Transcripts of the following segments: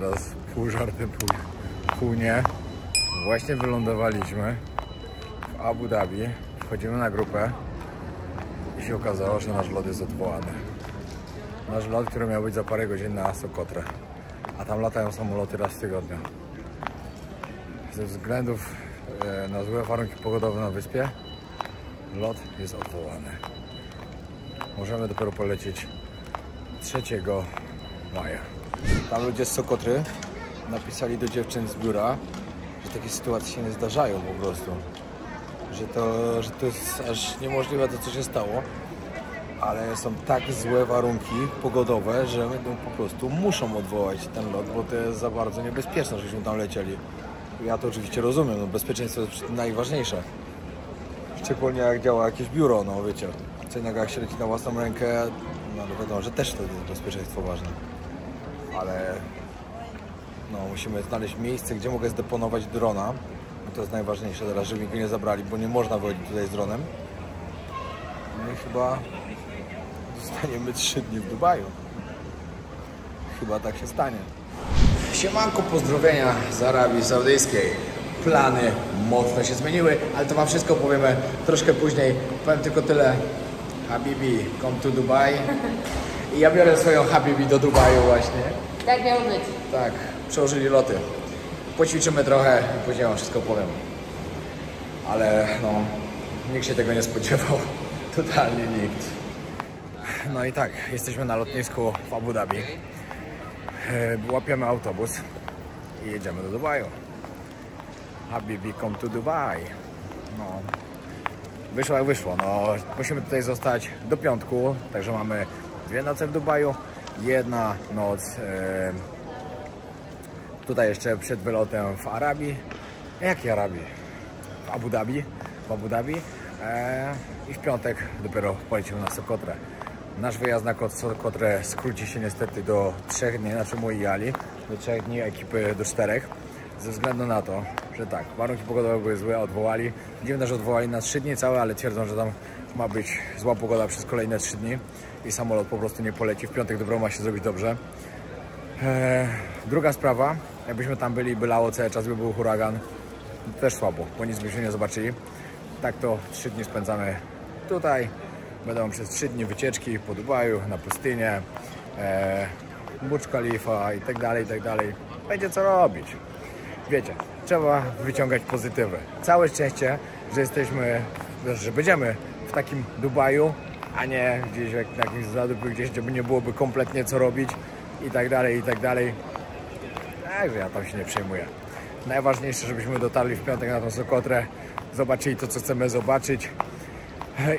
teraz pół żartem, pół nie. Właśnie wylądowaliśmy w Abu Dhabi. Wchodzimy na grupę i się okazało, że nasz lot jest odwołany. Nasz lot, który miał być za parę godzin na Sokotrę. A tam latają samoloty raz w tygodniu. Ze względów na złe warunki pogodowe na wyspie lot jest odwołany. Możemy dopiero polecieć 3 maja. Tam ludzie z Sokotry napisali do dziewczyn z biura, że takie sytuacje się nie zdarzają po prostu. Że to jest aż niemożliwe to, co się stało. Ale są tak złe warunki pogodowe, że po prostu muszą odwołać ten lot, bo to jest za bardzo niebezpieczne, żeśmy tam lecieli. Ja to oczywiście rozumiem, no bezpieczeństwo jest najważniejsze. Szczególnie jak działa jakieś biuro, no wiecie. Co innego jak się leci na własną rękę, no wiadomo, że też to jest bezpieczeństwo ważne. Ale no musimy znaleźć miejsce, gdzie mogę zdeponować drona. To jest najważniejsze teraz, żeby mi go nie zabrali, bo nie można wychodzić tutaj z dronem. No i chyba zostaniemy 3 dni w Dubaju. Chyba tak się stanie. Siemanko, pozdrowienia z Arabii Saudyjskiej. Plany mocno się zmieniły, ale to wam wszystko powiemy troszkę później. Powiem tylko tyle. Habibi, come to Dubai. I ja biorę swoją Habibi do Dubaju właśnie. Tak miało być. Tak, przełożyli loty. Poćwiczymy trochę i później wam wszystko powiem. Ale no, nikt się tego nie spodziewał. Totalnie nikt. No i tak, jesteśmy na lotnisku w Abu Dhabi. Łapiemy autobus i jedziemy do Dubaju. Habibi, come to Dubai. No, wyszło jak wyszło. No, musimy tutaj zostać do piątku, także mamy 2 noce w Dubaju. 1 noc tutaj jeszcze przed wylotem w Arabii. Jakiej Arabii? W Abu Dhabi. I w piątek dopiero polecimy na Sokotrę. Nasz wyjazd na Sokotrę skróci się niestety do 3 dni, znaczy mój i Ali, do 3 dni, ekipy do 4. Ze względu na to, że tak, warunki pogodowe były złe, odwołali. Dziwne, że odwołali na 3 dni całe, ale twierdzą, że tam ma być zła pogoda przez kolejne 3 dni i samolot po prostu nie poleci. W piątek dopiero ma się zrobić dobrze. Druga sprawa, jakbyśmy tam byli, by lało cały czas, by był huragan, też słabo, bo nic byśmy nie zobaczyli. Tak to 3 dni spędzamy tutaj. Będą przez 3 dni wycieczki po Dubaju, na pustynię, Burj Khalifa i tak dalej, i tak dalej. Będzie co robić. Wiecie, trzeba wyciągać pozytywy. Całe szczęście, że będziemy w takim Dubaju, a nie gdzieś na jakimś zadupiu, gdzieś, gdzie by nie byłoby kompletnie co robić i tak dalej, i tak dalej. Także ja tam się nie przejmuję. Najważniejsze, żebyśmy dotarli w piątek na tą Sokotrę, zobaczyli to, co chcemy zobaczyć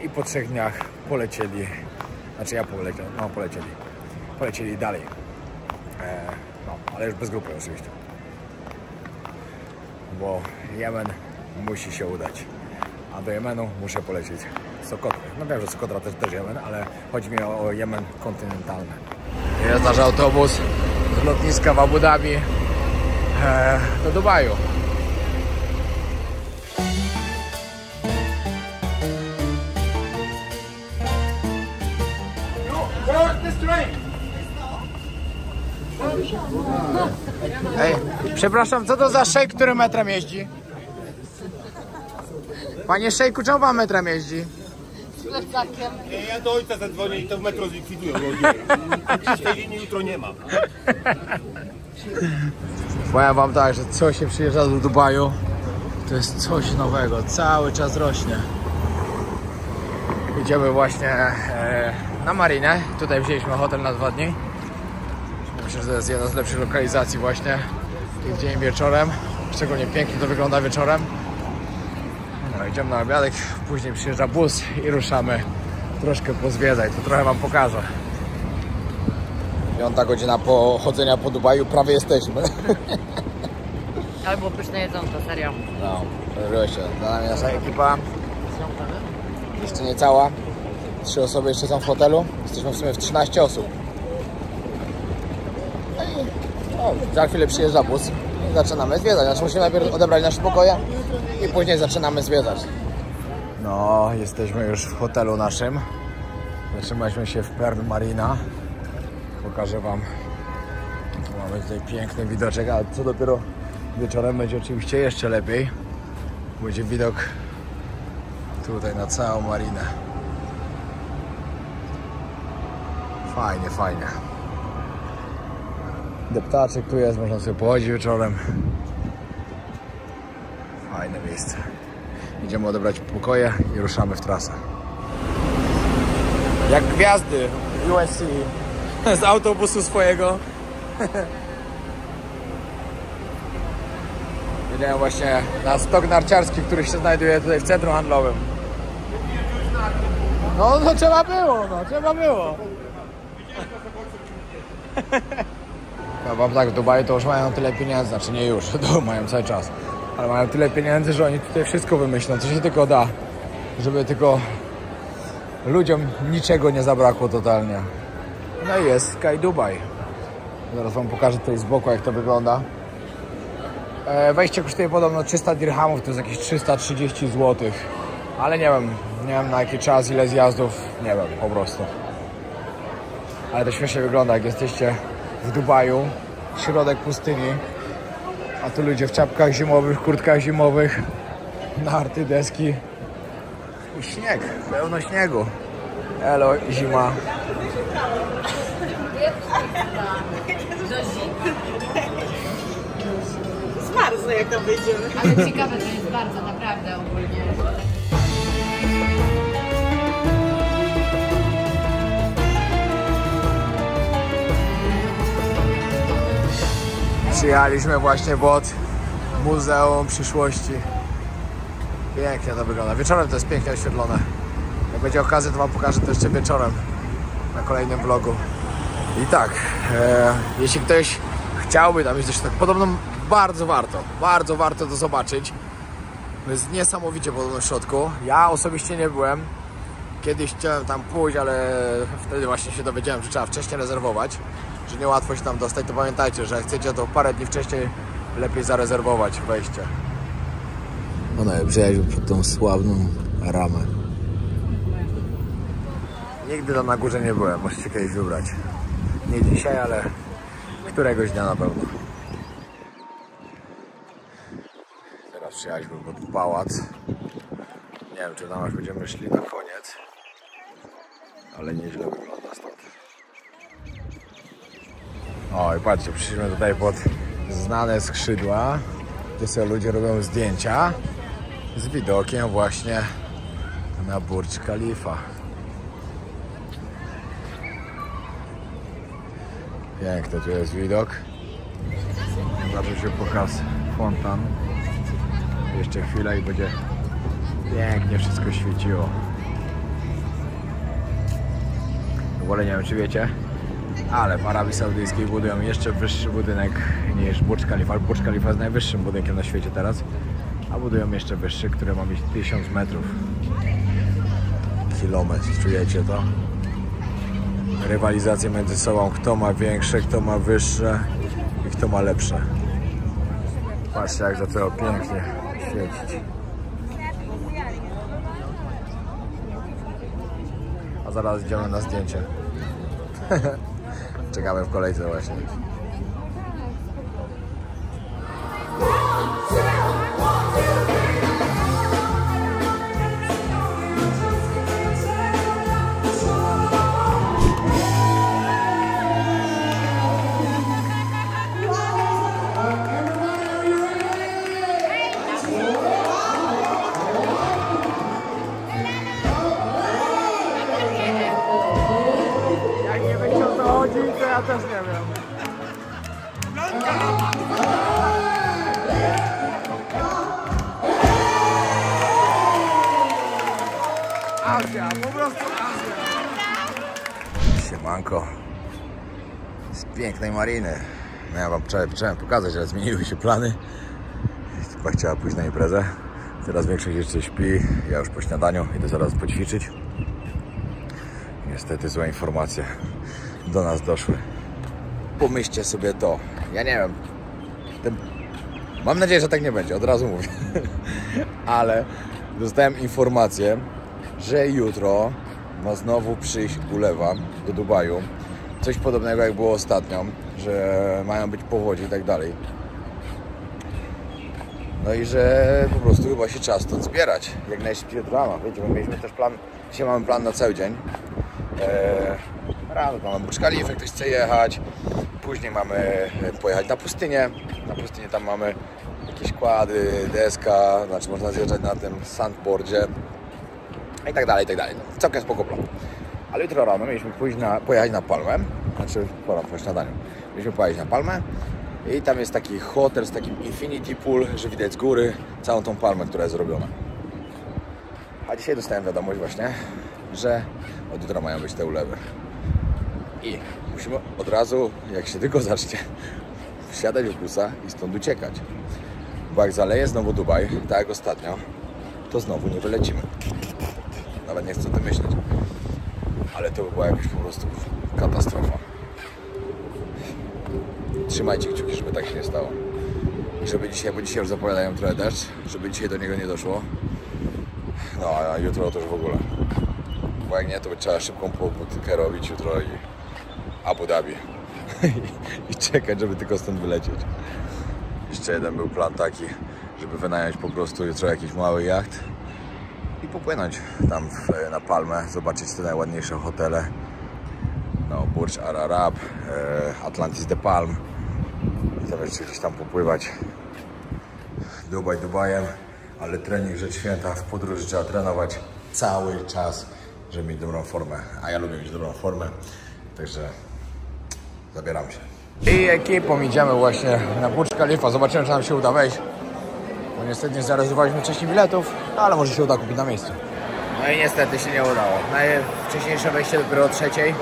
i po 3 dniach polecieli, znaczy ja polecieli dalej. No, ale już bez grupy oczywiście. Bo Jemen musi się udać, a do Jemenu muszę polecieć Sokotrę. No wiem, że Sokotra też Jemen, ale chodzi mi o Jemen kontynentalny. Jest nasz autobus z lotniska w Abu Dhabi do Dubaju. Ej, przepraszam, co to za szejk, który metrem jeździ? Panie szejku, czemu pan metrem jeździ? Z plecakiem. Ja do ojca zadzwonię i to w metro zlikwidują. Dzisiaj linii jutro nie ma. Powiem wam tak, że co się przyjeżdża do Dubaju, to jest coś nowego, cały czas rośnie. Idziemy właśnie na marinę, tutaj wzięliśmy hotel na 2 dni. Myślę, że to jest jedna z lepszych lokalizacji właśnie w dzień wieczorem, szczególnie pięknie to wygląda wieczorem. No, idziemy na obiadek, później przyjeżdża bus i ruszamy troszkę pozwiedzać, to trochę wam pokażę. 5 godzina chodzenia po Dubaju, prawie jesteśmy. Albo pyszne jedzonko, serio. No, oczywiście. Za nami nasza ekipa. Jeszcze nie cała. 3 osoby jeszcze są w hotelu. Jesteśmy w sumie w 13 osób. No i za chwilę przyjeżdża bus i zaczynamy zwiedzać. Znaczy musimy najpierw odebrać nasze pokoje i później zaczynamy zwiedzać. No, jesteśmy już w hotelu naszym. Zatrzymaliśmy się w Pearl Marina. Pokażę wam Mamy tutaj piękny widoczek, a co dopiero wieczorem będzie oczywiście jeszcze lepiej. Będzie widok tutaj na całą marinę. Fajnie, fajnie. Deptaczek tu jest, można sobie pochodzić wieczorem. Fajne miejsce. Idziemy odebrać pokoje i ruszamy w trasę. Jak gwiazdy USC z autobusu swojego. Jedziemy właśnie na stok narciarski, który się znajduje tutaj w centrum handlowym. No trzeba było, trzeba było. Ja wam tak, w Dubaju to już mają tyle pieniędzy, znaczy nie już, to mają cały czas. Ale mają tyle pieniędzy, że oni tutaj wszystko wymyślą, co się tylko da, żeby tylko ludziom niczego nie zabrakło totalnie. No i jest Sky Dubai. Zaraz wam pokażę tutaj z boku, jak to wygląda. Wejście kosztuje podobno 300 dirhamów, to jest jakieś 330 zł. Ale nie wiem na jaki czas, ile zjazdów, nie wiem po prostu. Ale to śmiesznie wygląda, jak jesteście w Dubaju, środek pustyni, a tu ludzie w czapkach zimowych, kurtkach zimowych, narty, deski i śnieg, pełno śniegu. Elo, zima. Zmarzę, jak tam wyjdziemy. Ale ciekawe to jest bardzo, naprawdę ogólnie. Przyjechaliśmy właśnie pod Muzeum Przyszłości. Pięknie to wygląda. Wieczorem to jest pięknie oświetlone. Jak będzie okazja, to wam pokażę to jeszcze wieczorem na kolejnym vlogu. I tak, jeśli ktoś chciałby tam coś tak, podobno bardzo warto to zobaczyć. To jest niesamowicie podobno w środku. Ja osobiście nie byłem. Kiedyś chciałem tam pójść, ale wtedy właśnie się dowiedziałem, że trzeba wcześniej rezerwować, że niełatwo się tam dostać. To pamiętajcie, że jak chcecie, to parę dni wcześniej lepiej zarezerwować wejście. No przejechaliśmy przed tą sławną ramę. Nigdy tam na górze nie byłem, możecie kiedyś wybrać. Nie dzisiaj, ale któregoś dnia na pewno. Teraz przyjechaliśmy pod pałac. Nie wiem, czy tam aż będziemy szli na koniec, ale nieźle wygląda stąd. O i patrzcie, przyszliśmy tutaj pod znane skrzydła, gdzie sobie ludzie robią zdjęcia z widokiem właśnie na Burj Khalifa. Piękny tu jest widok. Zaczął się pokaz fontan. Jeszcze chwilę i będzie pięknie wszystko świeciło. W ogóle nie wiem, czy wiecie, ale w Arabii Saudyjskiej budują jeszcze wyższy budynek niż Burj Khalifa. Burj Khalifa jest najwyższym budynkiem na świecie teraz, a budują jeszcze wyższy, który ma mieć 1000 metrów. Kilometr, czujecie to? Rywalizację między sobą, kto ma większe, kto ma wyższe i kto ma lepsze. Patrzcie, jak zaczęło pięknie świecić. A zaraz idziemy na zdjęcie. Czekamy w kolejce właśnie. To ja też nie wiem. Azja, po prostu Azja. Siemanko. Z pięknej mariny. No ja wam chciałem pokazać, ale zmieniły się plany. Chyba chciała pójść na imprezę. Teraz większość jeszcze śpi. Ja już po śniadaniu idę zaraz poćwiczyć. Niestety złe informacje do nas doszły. Pomyślcie sobie to. Ja nie wiem. Mam nadzieję, że tak nie będzie, od razu mówię. Ale dostałem informację, że jutro ma znowu przyjść ulewa do Dubaju coś podobnego jak było ostatnio, że mają być powodzi i tak dalej. No i że po prostu chyba się czas stąd zbierać jak najszybciej od rana. Wiecie, bo mieliśmy też plan, dzisiaj mamy plan na cały dzień. Rano mamy Burcz Khalifę, ktoś chce jechać. Później mamy pojechać na pustynię. Na pustyni tam mamy jakieś kłady, deska, znaczy można zjeżdżać na tym sandboardzie i tak dalej, i tak dalej. Całkiem spoko plan. Ale jutro rano mieliśmy pojechać na Palmę, znaczy po śniadaniu. Mieliśmy pojechać na Palmę i tam jest taki hotel z takim infinity pool, że widać z góry całą tą palmę, która jest zrobiona. A dzisiaj dostałem wiadomość właśnie, że od jutra mają być te ulewy. I musimy od razu, jak się tylko zacznie, wsiadać w busa i stąd uciekać. Bo jak zaleje znowu Dubaj, tak jak ostatnio, to znowu nie wylecimy. Nawet nie chcę o tym myśleć. Ale to by była jakaś po prostu katastrofa. Trzymajcie kciuki, żeby tak się nie stało. I żeby dzisiaj, bo dzisiaj już zapowiadają trochę deszcz, żeby dzisiaj do niego nie doszło. No a jutro to już w ogóle. Bo jak nie, to by trzeba szybką podtykę robić jutro i Abu Dhabi. I czekać, żeby tylko stąd wylecieć. Jeszcze jeden był plan taki, żeby wynająć po prostu jutro jakiś mały jacht i popłynąć tam na Palmę, zobaczyć te najładniejsze hotele. No, Burj Al Arab, Atlantis de Palm i tam jeszcze gdzieś tam popływać. Dubajem, ale trening rzecz święta, w podróży trzeba trenować cały czas, żeby mieć dobrą formę, a ja lubię mieć dobrą formę, także zabieram się. I ekipą idziemy właśnie na Burcz Khalifa, zobaczymy, czy nam się uda wejść, bo niestety nie zarezerwowaliśmy wcześniej biletów, ale może się uda kupić na miejscu. No i niestety się nie udało. Najwcześniejsze wejście dopiero o 3:00,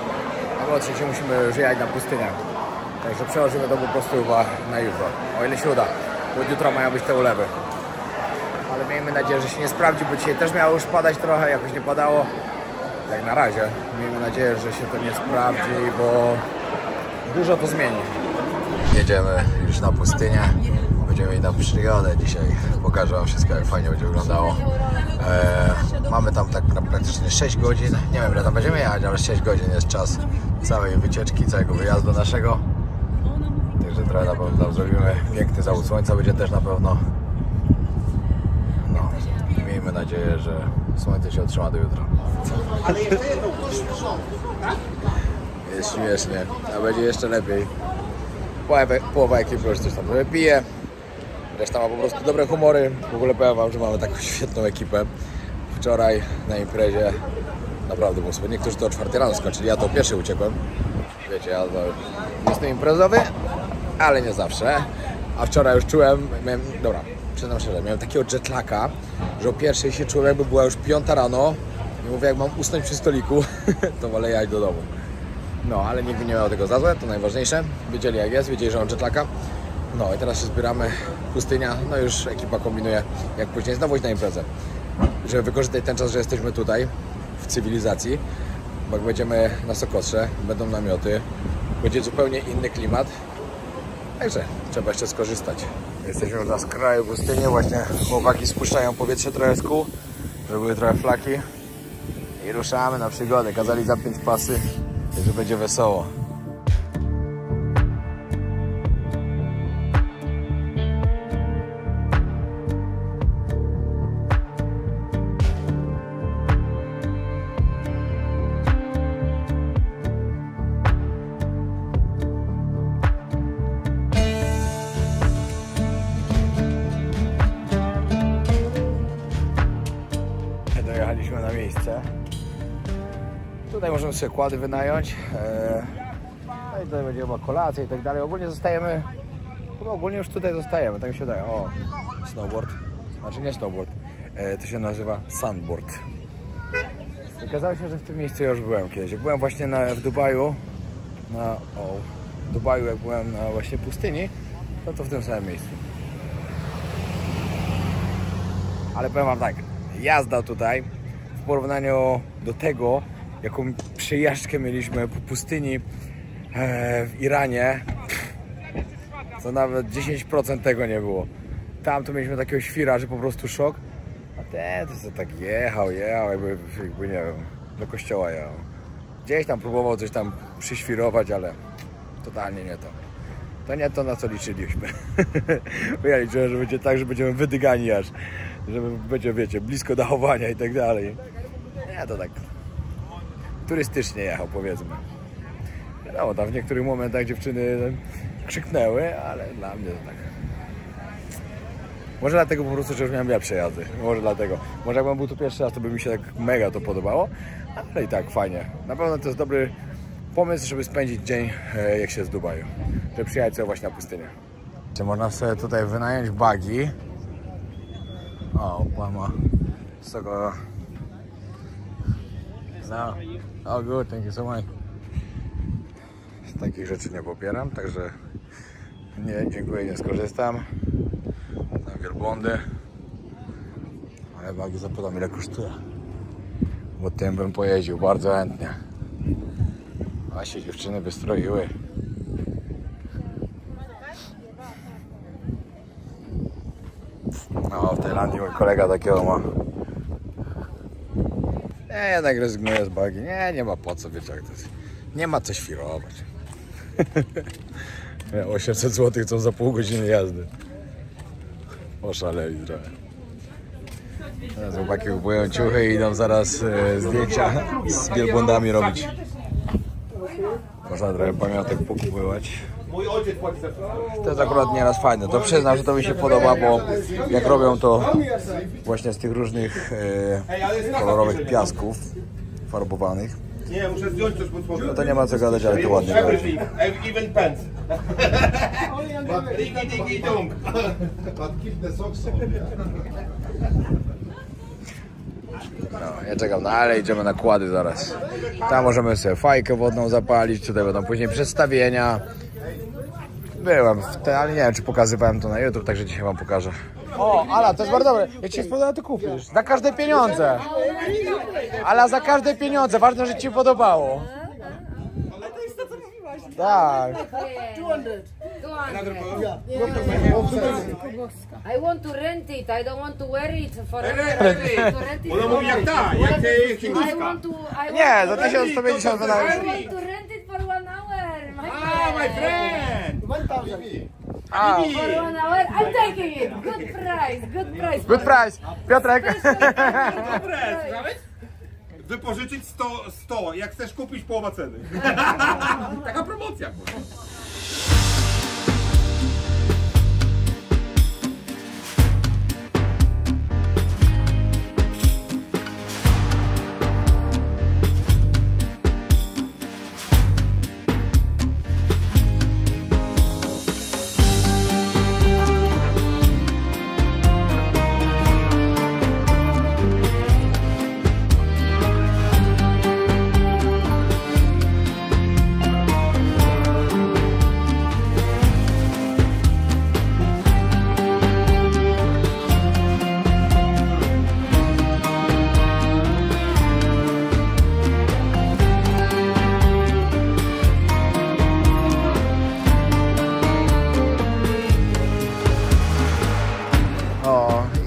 a o 3:00 musimy już jechać na pustynię. Także przełożymy to po prostu chyba na jutro, o ile się uda, bo jutro mają być te ulewy. Ale miejmy nadzieję, że się nie sprawdzi, bo dzisiaj też miało już padać trochę, jakoś nie padało. Jak na razie, miejmy nadzieję, że się to nie sprawdzi, bo dużo to zmieni. Jedziemy już na pustynię, będziemy mieć tam przygodę dzisiaj, pokażę wam wszystko, jak fajnie będzie wyglądało. Mamy tam tak praktycznie 6 godzin, nie wiem ile tam będziemy jechać, ale 6 godzin jest czas całej wycieczki, całego wyjazdu naszego. Także trochę na pewno tam zrobimy, piękny zachód słońca będzie też na pewno. No, miejmy nadzieję, że słońce się otrzyma do jutra. Jest śmiesznie, a będzie jeszcze lepiej. Połowa ekipy już coś tam sobie pije, reszta ma po prostu dobre humory. W ogóle powiem wam, że mamy taką świetną ekipę. Wczoraj na imprezie naprawdę było super. Niektórzy to o 4:00 rano skończyli, ja to pierwszy uciekłem. Wiecie, ja to jestem imprezowy, ale nie zawsze. A wczoraj już czułem, dobra, przyznam szczerze, miałem takiego jetlaka, że o 1:00 się czułem, jakby była już 5:00 rano. I mówię, jak mam usnąć przy stoliku, to wolę jechać do domu. No, ale nikt nie miał tego za złe, to najważniejsze. Wiedzieli jak jest, wiedzieli, że mam jetlaka. No i teraz się zbieramy, pustynia, no już ekipa kombinuje, jak później znowu iść na imprezę. Żeby wykorzystać ten czas, że jesteśmy tutaj, w cywilizacji, bo jak będziemy na Sokotrze, będą namioty, będzie zupełnie inny klimat. Także trzeba jeszcze skorzystać. Jesteśmy już na skraju pustyni, właśnie chłopaki spuszczają powietrze trochę z kół, żeby były trochę flaki. I ruszamy na przygodę, kazali zapiąć pasy, także będzie wesoło. Dojechaliśmy na miejsce. Tutaj możemy sobie kłady wynająć. No i tutaj będzie chyba kolacja i tak dalej. Ogólnie zostajemy, chyba ogólnie już tutaj zostajemy, tak mi się wydaje. O, snowboard, znaczy nie snowboard, to się nazywa sandboard. Okazało się, że w tym miejscu ja już byłem kiedyś. Jak byłem właśnie w Dubaju, w Dubaju jak byłem na właśnie pustyni, to w tym samym miejscu. Ale powiem wam tak, jazda tutaj w porównaniu do tego, jaką przejażdżkę mieliśmy po pustyni w Iranie, to nawet 10% tego nie było. Tam to mieliśmy takiego świra, że po prostu szok, a ten to tak jechał, jakby nie wiem, do kościoła jechał. Gdzieś tam próbował coś tam przyświrować, ale totalnie nie to. To nie to, na co liczyliśmy. Bo ja liczyłem, że będzie tak, że będziemy wydygani aż, że będzie, wiecie, blisko dachowania i tak dalej. Nie, to tak turystycznie jechał, powiedzmy. No, tam w niektórych momentach dziewczyny krzyknęły, ale dla mnie to tak. Może dlatego po prostu, że już miałem lepsze jazdy. Może dlatego. Może jakbym był tu pierwszy raz, to by mi się tak mega to podobało. Ale i tak fajnie. Na pewno to jest dobry pomysł, żeby spędzić dzień, jak się z Dubaju. Żeby przyjechać sobie właśnie na pustynię. Czy można sobie tutaj wynająć buggy? O, mama. Z tego... No. Oh good, thank you so much. Z takich rzeczy nie popieram, także nie, dziękuję, nie skorzystam. Na wielbłądy. Ale buggy zapytam, ile kosztuje. Bo tym bym pojeździł bardzo chętnie. A się dziewczyny wystroiły. No, w Tajlandii mój kolega takiego ma. Nie, jednak rezygnuję z buggy. Nie ma po co, wiecie jak to jest. Nie ma co świrować. 800 zł są za pół godziny jazdy. Oszaleli trochę. Teraz chłopaki kupują ciuchy i idą zaraz zdjęcia z wielbłądami robić. Można trochę pamiątek pokupywać. To jest akurat nieraz fajne. To przyznam, że to mi się podoba, bo jak robią to właśnie z tych różnych kolorowych piasków farbowanych, nie, muszę zdjąć coś pod spodem. no to nie ma co gadać, ale to ładnie wychodzi. Even pants. Digi digi dong. No, ja czekam, no ale idziemy na kłady zaraz. Tam możemy sobie fajkę wodną zapalić, tutaj będą później przedstawienia. Byłem w te, ale nie wiem, czy pokazywałem to na YouTube, także dzisiaj wam pokażę. O, Ala, to jest bardzo dobre. Jak ci się spodoba, to kupisz. Za każde pieniądze. Ala, za każde pieniądze. Ważne, że ci się podobało. Ale to jest to, co mówiłaś. Tak. 200. I want to rent it. I don't want to wear it forever. Ona mówi jak ta, jak ty I hinduska. want to. Nie, za 1150 wydałeś. I want to rent it for 1 hour. My friend. A, For 1 hour, I'm taking it. Good price. Good price. good price. Piotrek. Wypożyczyć 100, jak chcesz kupić połowa ceny. Taka promocja.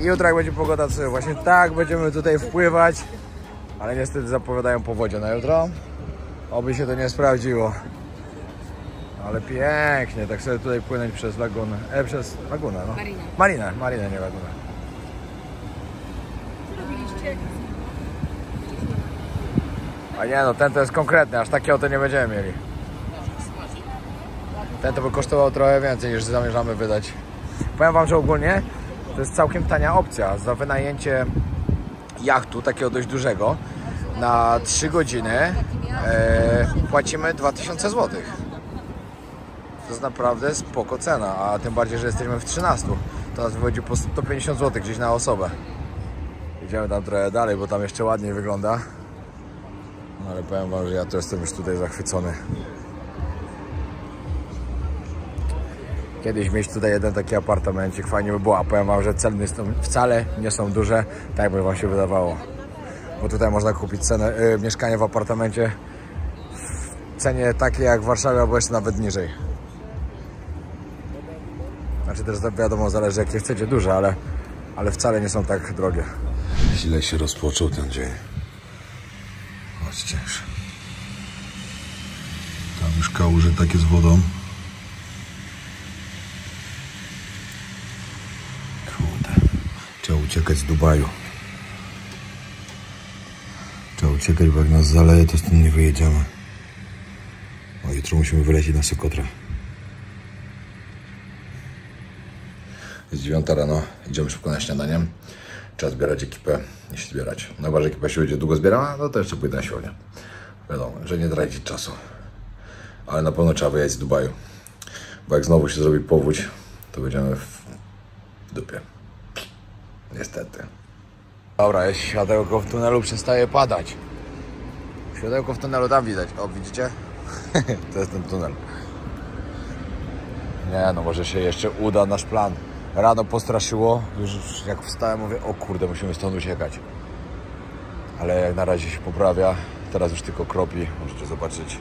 Jutro jak będzie pogoda, to właśnie tak będziemy tutaj wpływać, ale niestety zapowiadają powodzie na jutro. Oby się to nie sprawdziło. Ale pięknie, tak sobie tutaj płynąć przez lagunę, przez lagunę, no. Marinę, nie lagunę. A nie no, ten to jest konkretny, aż takiego to nie będziemy mieli. Ten to by kosztował trochę więcej niż zamierzamy wydać. Powiem wam, że ogólnie to jest całkiem tania opcja za wynajęcie jachtu, takiego dość dużego, na 3 godziny płacimy 2000 zł. To jest naprawdę spoko cena, a tym bardziej, że jesteśmy w 13. To nas wychodzi po 150 zł gdzieś na osobę. Idziemy tam trochę dalej, bo tam jeszcze ładniej wygląda. No ale powiem wam, że ja to jestem już tutaj zachwycony. Kiedyś mieć tutaj jeden taki apartamencik, fajnie by było, a powiem wam, że ceny wcale nie są duże, tak by wam się wydawało. Bo tutaj można kupić mieszkanie w apartamencie w cenie takiej jak w Warszawie, albo jeszcze nawet niżej. Znaczy też wiadomo, zależy jakie chcecie duże, ale wcale nie są tak drogie. Źle się rozpoczął ten dzień. Chodźcie już. Już kałuże takie z wodą. Kurde. Trzeba uciekać z Dubaju. Trzeba uciekać, bo jak nas zaleje, to stąd nie wyjedziemy. O, jutro musimy wylecieć na Sokotrę. Jest 9 rano, idziemy szybko na śniadanie. Trzeba zbierać ekipę, jeśli zbierać. No chyba, że ekipa się będzie długo zbierała, no to jeszcze pójdę na siłownię. Wiadomo, że nie tracić czasu. Ale na pewno trzeba wyjechać z Dubaju. Bo jak znowu się zrobi powódź, to będziemy w dupie. Niestety. Dobra, jest światełko w tunelu, przestaje padać. Światełko w tunelu tam widać. O, widzicie? To jest ten tunel. Nie, no może się jeszcze uda nasz plan. Rano postraszyło, już jak wstałem mówię, o kurde, musimy stąd uciekać. Ale jak na razie się poprawia, teraz już tylko kropi, możecie zobaczyć.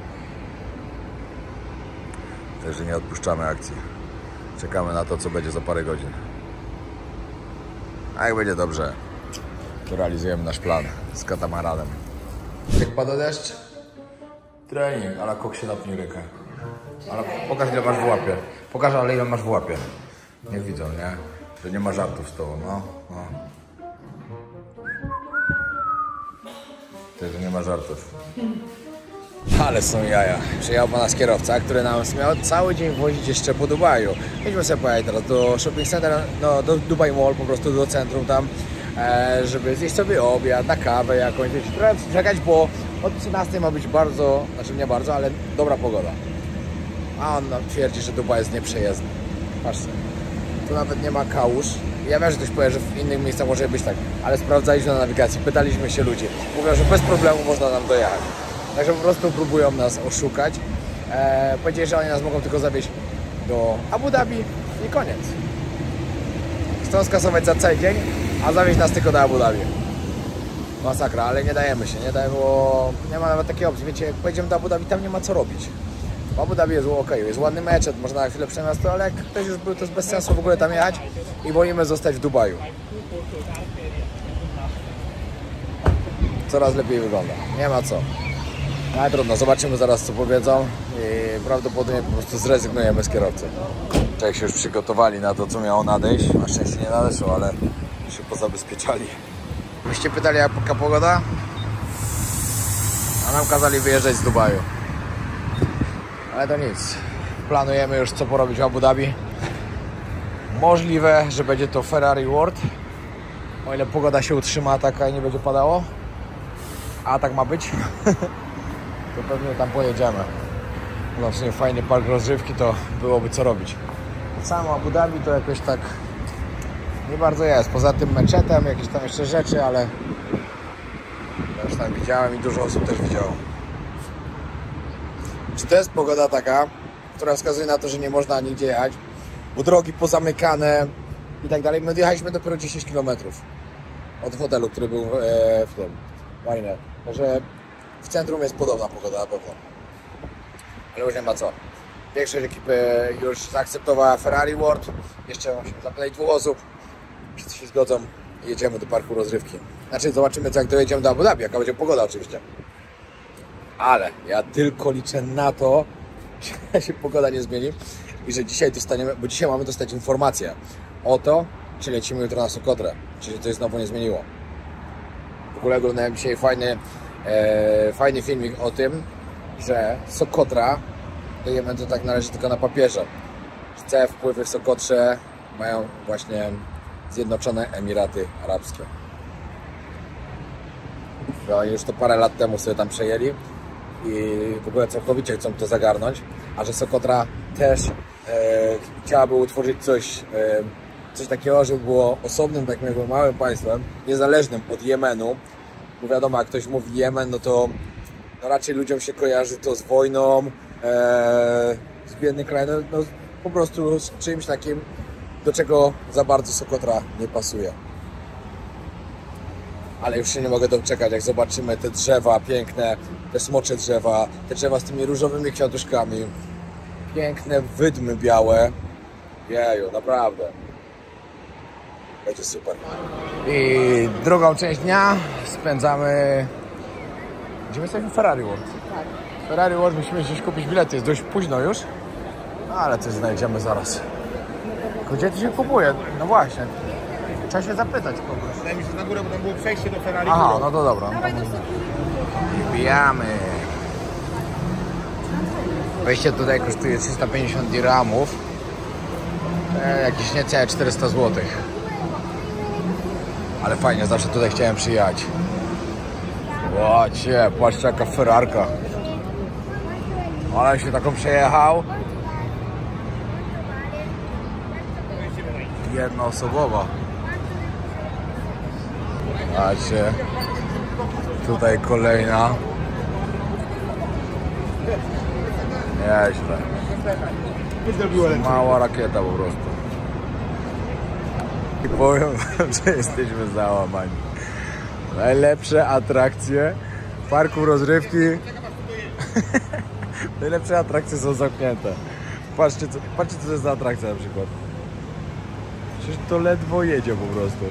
Także nie odpuszczamy akcji. Czekamy na to, co będzie za parę godzin. A jak będzie dobrze, to realizujemy nasz plan z katamaranem. Jak pada deszcz? Trening, ale kok się napnij rękę. Ale pokaż, ile masz w łapie. Pokaż, ale ile masz w łapie. Niech widzą, nie? To nie ma żartów z tobą, no. To nie ma żartów. Ale są jaja. Przyjechał po nas kierowca, który nas miał cały dzień wozić jeszcze po Dubaju. Myśmy sobie pojechali teraz do shopping center, no do Dubai Mall, po prostu do centrum tam, żeby zjeść sobie obiad, na kawę jakąś. Trochę czekać, bo od 13 ma być bardzo, znaczy nie bardzo, ale dobra pogoda. A on twierdzi, że Dubaj jest nieprzejezdny. Patrzcie, tu nawet nie ma kałuż. Ja wiem, że ktoś powie, że w innych miejscach może być tak, ale sprawdzaliśmy na nawigacji, pytaliśmy się ludzi. Mówią, że bez problemu można nam dojechać. Także po prostu próbują nas oszukać. Powiedzieli, że oni nas mogą tylko zawieźć do Abu Dhabi i koniec. Chcą skasować za cały dzień, a zawieźć nas tylko do Abu Dhabi. Masakra, ale nie dajemy się, bo nie ma nawet takiej opcji. Wiecie, jak pojedziemy do Abu Dhabi, tam nie ma co robić. W Abu Dhabi jest ok, jest ładny meczet, można na chwilę przejść miasto, ale jak ktoś już był, to jest bez sensu w ogóle tam jechać i wolimy zostać w Dubaju. Coraz lepiej wygląda, nie ma co. Ale trudno, zobaczymy zaraz, co powiedzą i prawdopodobnie po prostu zrezygnujemy z kierowcy. Jak się już przygotowali na to, co miało nadejść, na szczęście nie nadeszło, ale się pozabezpieczali. Byście pytali, jaka pogoda? A nam kazali wyjeżdżać z Dubaju. Ale to nic. Planujemy już, co porobić w Abu Dhabi. Możliwe, że będzie to Ferrari World. O ile pogoda się utrzyma taka i nie będzie padało. A tak ma być. To pewnie tam pojedziemy. No w sumie fajny park rozrywki, to byłoby co robić. Samo Abu Dhabi to jakoś tak nie bardzo jest. Poza tym meczetem, jakieś tam jeszcze rzeczy, ale ja już tam widziałem i dużo osób też widziało. Czy to jest pogoda taka, która wskazuje na to, że nie można nigdzie jechać, bo drogi pozamykane i tak dalej. My odjechaliśmy dopiero 10 km od hotelu, który był w tym Marine. Także w centrum jest podobna pogoda na pewno. Ale już nie ma co. Większość ekipy już zaakceptowała Ferrari World. Jeszcze musimy zapytać 2 osób. Wszyscy się zgodzą i jedziemy do parku rozrywki. Znaczy zobaczymy, co jak dojedziemy do Abu Dhabi, jaka będzie pogoda oczywiście. Ale ja tylko liczę na to, że się pogoda nie zmieni i że dzisiaj dostaniemy, bo dzisiaj mamy dostać informację o to, czy lecimy jutro na Sokotrę, czyli coś znowu nie zmieniło. W ogóle oglądałem dzisiaj fajny filmik o tym, że Sokotra, dajemy to tak na razie tylko na papierze, że całe wpływy w Sokotrze mają właśnie Zjednoczone Emiraty Arabskie. Oni już to parę lat temu sobie tam przejęli i w ogóle całkowicie chcą to zagarnąć, a że Sokotra też chciałaby utworzyć coś takiego, żeby było osobnym, takim jakby małym państwem, niezależnym od Jemenu, bo wiadomo, jak ktoś mówi Jemen, no to raczej ludziom się kojarzy to z wojną, z biednym krajem, no po prostu z czymś takim, do czego za bardzo Sokotra nie pasuje. Ale już się nie mogę doczekać, jak zobaczymy te drzewa piękne, te smocze drzewa, te drzewa z tymi różowymi kwiatuszkami, piękne wydmy białe. Jeju, naprawdę. Będzie super. I drugą część dnia spędzamy... Gdzie my jesteśmy? Ferrari World. Tak. Ferrari World musimy gdzieś kupić bilety, jest dość późno już. Ale coś znajdziemy zaraz. Gdzie to się kupuje? No właśnie. Trzeba się zapytać kogoś. Wydaje mi się, że na górę, bo tam było przejście do Ferrari. Aha, no to dobra. Wbijamy. Wejście tutaj kosztuje 350 dirhamów. Jakieś niecałe 400 zł. Ale fajnie, zawsze tutaj chciałem przyjechać. Łocie, patrzcie jaka Ferrarka. Ale się taką przejechał. Jednoosobowa. Patrzcie. Tutaj kolejna. Nieźle. Mała rakieta po prostu. I powiem wam, że jesteśmy załamani. Najlepsze atrakcje parku rozrywki. Najlepsze atrakcje są zamknięte. Patrzcie co to jest za atrakcja na przykład. Przecież to ledwo jedzie po prostu.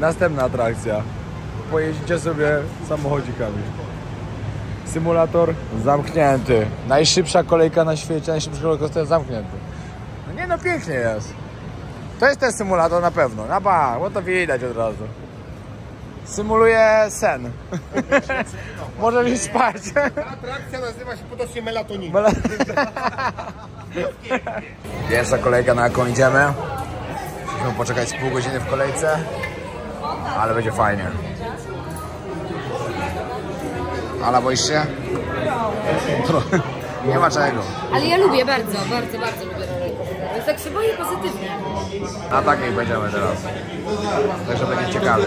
Następna atrakcja. Pojeździcie sobie samochodzikami. Symulator zamknięty. Najszybsza kolejka na świecie, najszybszy rollercoaster zamknięty. No nie no, pięknie jest. To jest ten symulator na pewno. Na bank, bo to widać od razu. Symuluje sen. Możesz iść spać. Ta atrakcja nazywa się potocznie melatonin. Pierwsza kolejka, na jaką idziemy. Musimy poczekać z pół godziny w kolejce. Ale będzie fajnie. Ala, boisz się? Nie ma czego. Ale ja lubię bardzo, bardzo, bardzo lubię rollercoaster. Więc tak się boję pozytywnie. Na takiej będziemy teraz. Także będzie ciekawie.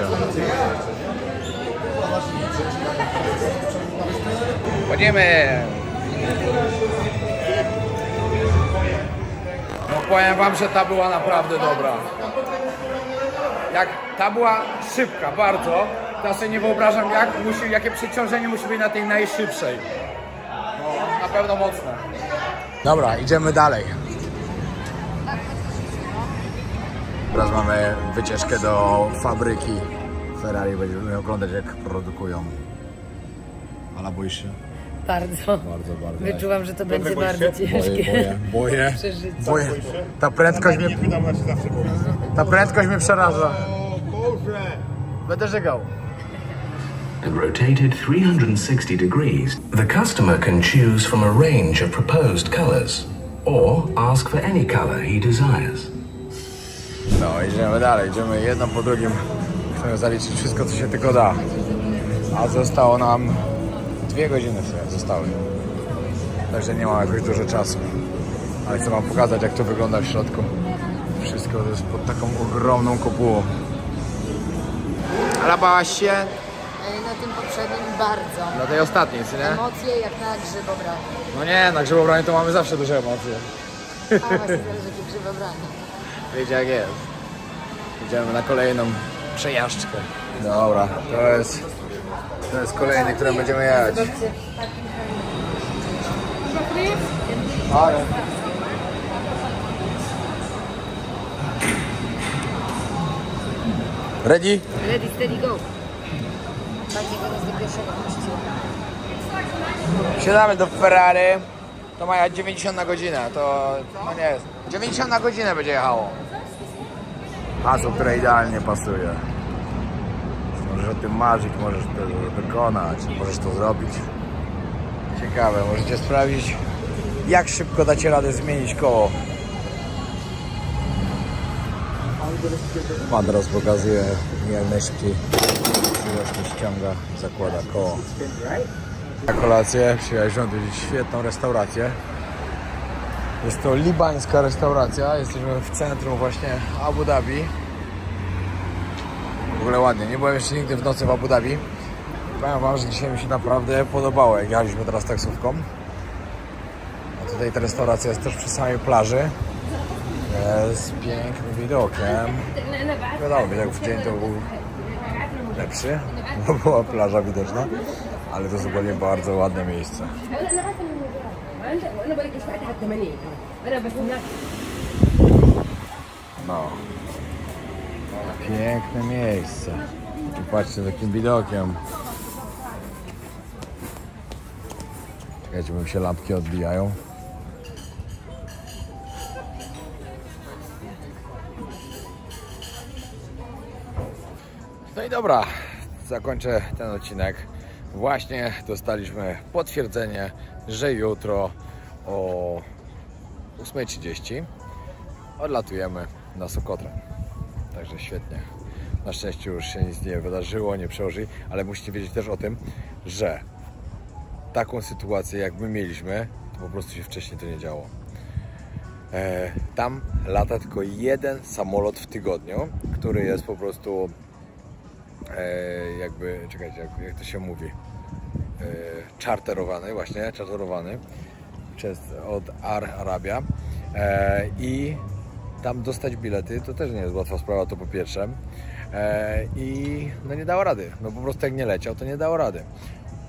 Chodzimy! No powiem wam, że ta była naprawdę dobra. Jak ta była szybka, bardzo. To ja sobie nie wyobrażam, jakie przeciążenie musi być na tej najszybszej. No, na pewno mocne. Dobra, idziemy dalej. Teraz mamy wycieczkę do fabryki Ferrari. Będziemy oglądać, jak produkują. Ale boisz się? Bardzo. Bardzo. Wyczułam, że to będzie bardzo ciężkie. Boję. Przeżycie. Boję. Ta prędkość mnie przeraża. Będę żegał. And rotated 360 degrees, the customer can choose from a range of proposed colors or ask for any color he desires. No, idziemy dalej, idziemy jedno po drugim. Chcemy zaliczyć wszystko, co się tylko da. A zostało nam 2 godziny zostały. Także nie mam jakoś dużo czasu. Ale chcę wam pokazać, jak to wygląda w środku. Wszystko to jest pod taką ogromną kopułą. Ale bałaś się? Na tym poprzednim bardzo. Na tej ostatniej, co nie? Emocje jak na grzybobranie. No nie, na grzybobranie to mamy zawsze duże emocje. A właśnie zależy jakie grzybobranie. Wiecie jak jest. Idziemy na kolejną przejażdżkę. Dobra, to jest kolejny, którym będziemy jechać. Ready? Ready, steady, go. Będzie go do pierwszego puścił. Siadamy do Ferrari. To ma jechać 90 na godzinę. To no nie jest. 90 na godzinę będzie jechało. Hasło, które idealnie pasuje. Możesz o tym marzyć, możesz to wykonać, możesz to zrobić. Ciekawe, możecie sprawdzić, jak szybko dacie radę zmienić koło. Pan teraz pokazuje, jak najszybciej ściąga, zakłada koło. Na kolację przyjechaliśmy odwiedzić świetną restaurację. Jest to libańska restauracja. Jesteśmy w centrum właśnie Abu Dhabi. W ogóle ładnie. Nie byłem jeszcze nigdy w nocy w Abu Dhabi. Powiem wam, że dzisiaj mi się naprawdę podobało, jak jechaliśmy teraz taksówką. A tutaj ta restauracja jest też przy samej plaży. Z pięknym widokiem. Wiadomo, widok w dzień to był lepszy, bo była plaża widoczna. Ale to jest ogólnie bardzo ładne miejsce. No. Piękne miejsce. I patrzcie, takim widokiem. Czekajcie, bo mi się lampki odbijają. No i dobra, zakończę ten odcinek. Właśnie dostaliśmy potwierdzenie, że jutro o 8:30 odlatujemy na Sokotrę. Także świetnie. Na szczęście już się nic nie wydarzyło, nie przełoży, ale musicie wiedzieć też o tym, że taką sytuację jak my mieliśmy, to po prostu się wcześniej to nie działo. Tam lata tylko jeden samolot w tygodniu, który jest po prostu jakby, czekajcie, jak to się mówi, czarterowany, właśnie, czarterowany od Air Arabia i tam dostać bilety to też nie jest łatwa sprawa, to po pierwsze i no nie dało rady, no po prostu jak nie leciał, to nie dało rady.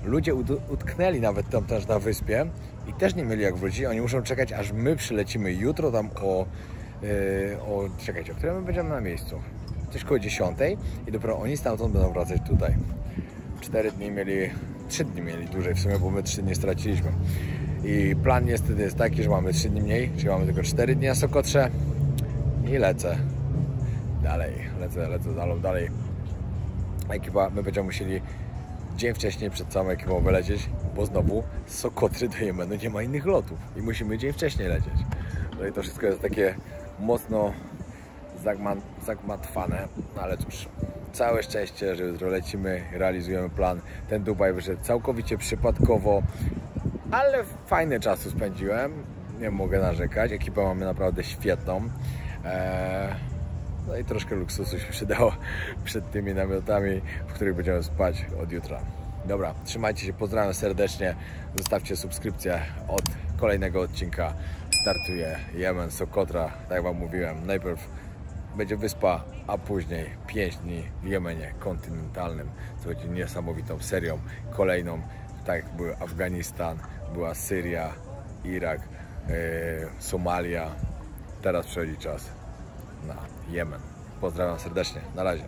Ludzie utknęli nawet tam też na wyspie i też nie mieli jak wrócić, oni muszą czekać, aż my przylecimy jutro tam czekajcie, o którym my będziemy na miejscu? Coś koło 10 i dopiero oni stamtąd będą wracać tutaj. 3 dni mieli dłużej w sumie, bo my 3 dni straciliśmy. I plan niestety jest taki, że mamy 3 dni mniej, czyli mamy tylko 4 dni na Sokotrze i lecę dalej, dalej. Ekipa, my będziemy musieli dzień wcześniej przed całą ekipą wylecieć, bo znowu z Sokotry do Jemenu nie ma innych lotów i musimy dzień wcześniej lecieć. No i to wszystko jest takie mocno zagmatwane, no ale cóż, całe szczęście, że jutro lecimy, realizujemy plan. Ten Dubaj wyszedł całkowicie przypadkowo, ale fajny czas tu spędziłem, nie mogę narzekać, ekipę mamy naprawdę świetną. No i troszkę luksusu się przydało przed tymi namiotami, w których będziemy spać od jutra. Dobra, trzymajcie się, pozdrawiam serdecznie, zostawcie subskrypcję, od kolejnego odcinka startuje Jemen, Sokotra, tak jak wam mówiłem, najpierw będzie wyspa, a później 5 dni w Jemenie kontynentalnym, co będzie niesamowitą serią, kolejną, tak jak był Afganistan, była Syria, Irak, Somalia, teraz przychodzi czas na Jemen. Pozdrawiam serdecznie, na razie.